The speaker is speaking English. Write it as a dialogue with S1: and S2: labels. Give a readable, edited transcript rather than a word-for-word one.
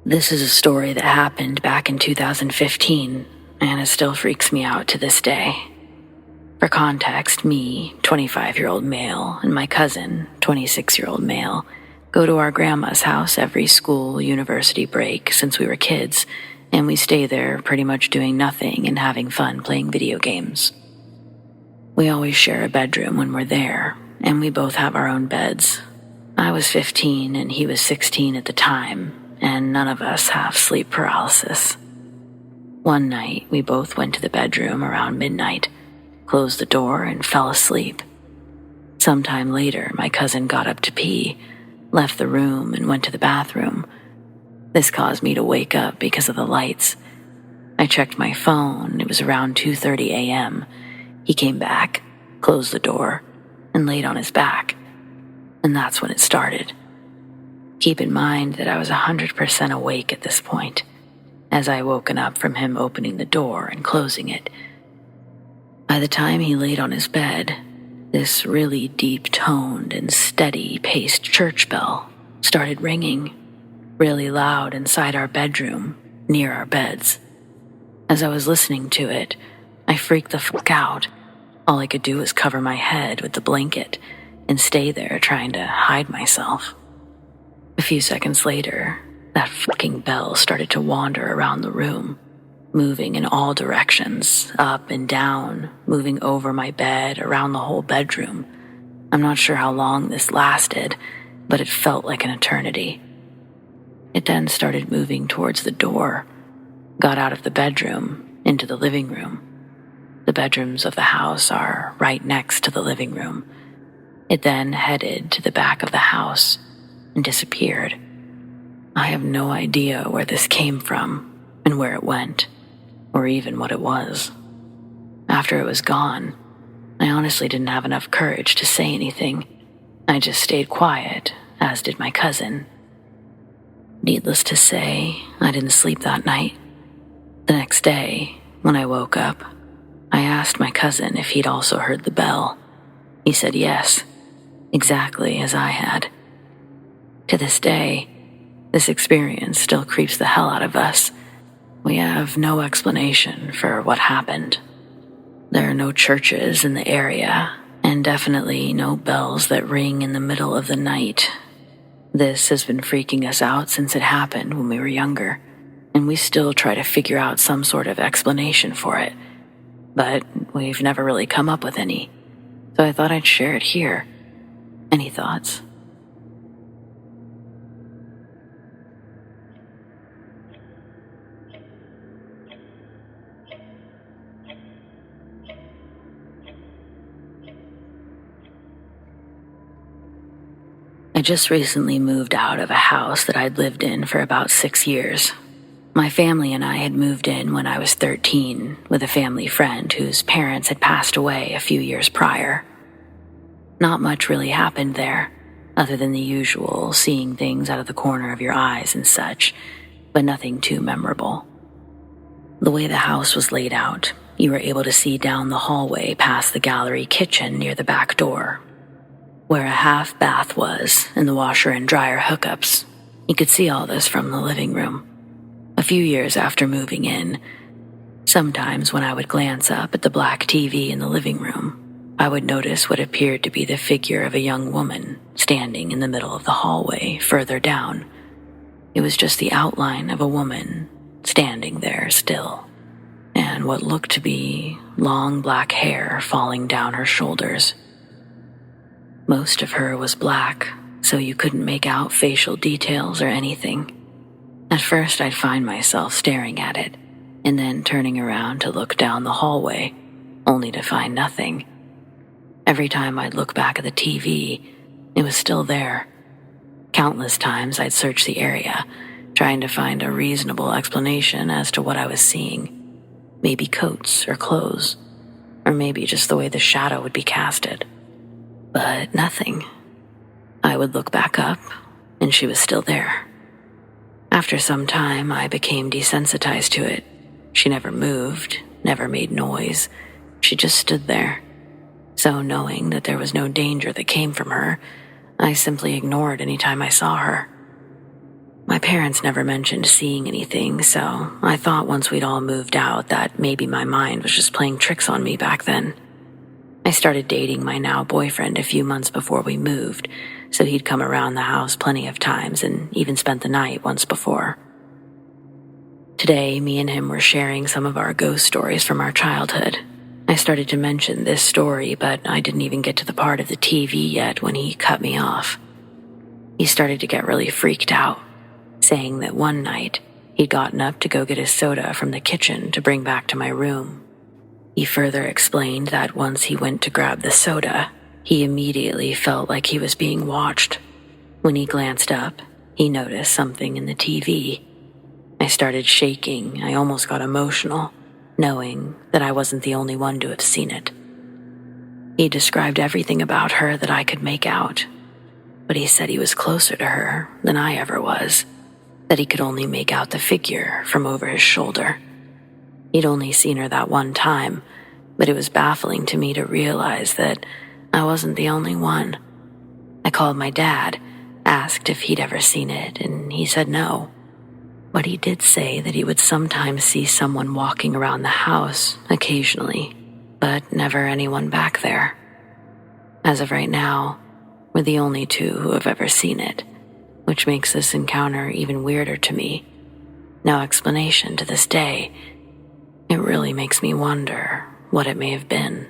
S1: This is a story that happened back in 2015, and it still freaks me out to this day. For context, me, 25-year-old male, and my cousin, 26-year-old male, go to our grandma's house every school, university break since we were kids, and we stay there pretty much doing nothing and having fun playing video games. We always share a bedroom when we're there, and we both have our own beds. I was 15 and he was 16 at the time, and none of us have sleep paralysis. One night, we both went to the bedroom around midnight, closed the door, and fell asleep. Sometime later, my cousin got up to pee, left the room, and went to the bathroom. This caused me to wake up because of the lights. I checked my phone. It was around 2:30 a.m. He came back, closed the door, and laid on his back. And that's when it started. Keep in mind that I was 100% awake at this point, as I woken up from him opening the door and closing it. By the time he laid on his bed, this really deep-toned and steady-paced church bell started ringing, really loud inside our bedroom, near our beds. As I was listening to it, I freaked the fuck out. All I could do was cover my head with the blanket and stay there trying to hide myself. A few seconds later, that fucking bell started to wander around the room, moving in all directions, up and down, moving over my bed, around the whole bedroom. I'm not sure how long this lasted, but it felt like an eternity. It then started moving towards the door, got out of the bedroom, into the living room. The bedrooms of the house are right next to the living room. It then headed to the back of the house and disappeared. I have no idea where this came from and where it went, or even what it was. After it was gone, I honestly didn't have enough courage to say anything. I just stayed quiet, as did my cousin. Needless to say, I didn't sleep that night. The next day, when I woke up, I asked my cousin if he'd also heard the bell. He said yes, exactly as I had. To this day, this experience still creeps the hell out of us. We have no explanation for what happened. There are no churches in the area, and definitely no bells that ring in the middle of the night. This has been freaking us out since it happened when we were younger, and we still try to figure out some sort of explanation for it. But we've never really come up with any, so I thought I'd share it here. Any thoughts? I just recently moved out of a house that I'd lived in for about 6 years. My family and I had moved in when I was 13 with a family friend whose parents had passed away a few years prior. Not much really happened there, other than the usual seeing things out of the corner of your eyes and such, but nothing too memorable. The way the house was laid out, you were able to see down the hallway past the gallery kitchen near the back door, where a half bath was and the washer and dryer hookups. You could see all this from the living room. A few years after moving in, sometimes when I would glance up at the black TV in the living room, I would notice what appeared to be the figure of a young woman standing in the middle of the hallway further down. It was just the outline of a woman standing there still, and what looked to be long black hair falling down her shoulders. Most of her was black, so you couldn't make out facial details or anything. At first, I'd find myself staring at it, and then turning around to look down the hallway, only to find nothing. Every time I'd look back at the TV, it was still there. Countless times I'd search the area, trying to find a reasonable explanation as to what I was seeing. Maybe coats or clothes, or maybe just the way the shadow would be casted. But nothing. I would look back up, and she was still there. After some time, I became desensitized to it. She never moved, never made noise. She just stood there. So knowing that there was no danger that came from her, I simply ignored any time I saw her. My parents never mentioned seeing anything, so I thought once we'd all moved out that maybe my mind was just playing tricks on me back then. I started dating my now boyfriend a few months before we moved, so he'd come around the house plenty of times and even spent the night once before. Today, me and him were sharing some of our ghost stories from our childhood. I started to mention this story, but I didn't even get to the part of the TV yet when he cut me off. He started to get really freaked out, saying that one night he'd gotten up to go get his soda from the kitchen to bring back to my room. He further explained that once he went to grab the soda, he immediately felt like he was being watched. When he glanced up, he noticed something in the TV. I started shaking. I almost got emotional, knowing that I wasn't the only one to have seen it. He described everything about her that I could make out, but he said he was closer to her than I ever was, that he could only make out the figure from over his shoulder. He'd only seen her that one time, but it was baffling to me to realize that I wasn't the only one. I called my dad, asked if he'd ever seen it, and he said no. But he did say that he would sometimes see someone walking around the house occasionally, but never anyone back there. As of right now, we're the only two who have ever seen it, which makes this encounter even weirder to me. No explanation to this day. It really makes me wonder what it may have been.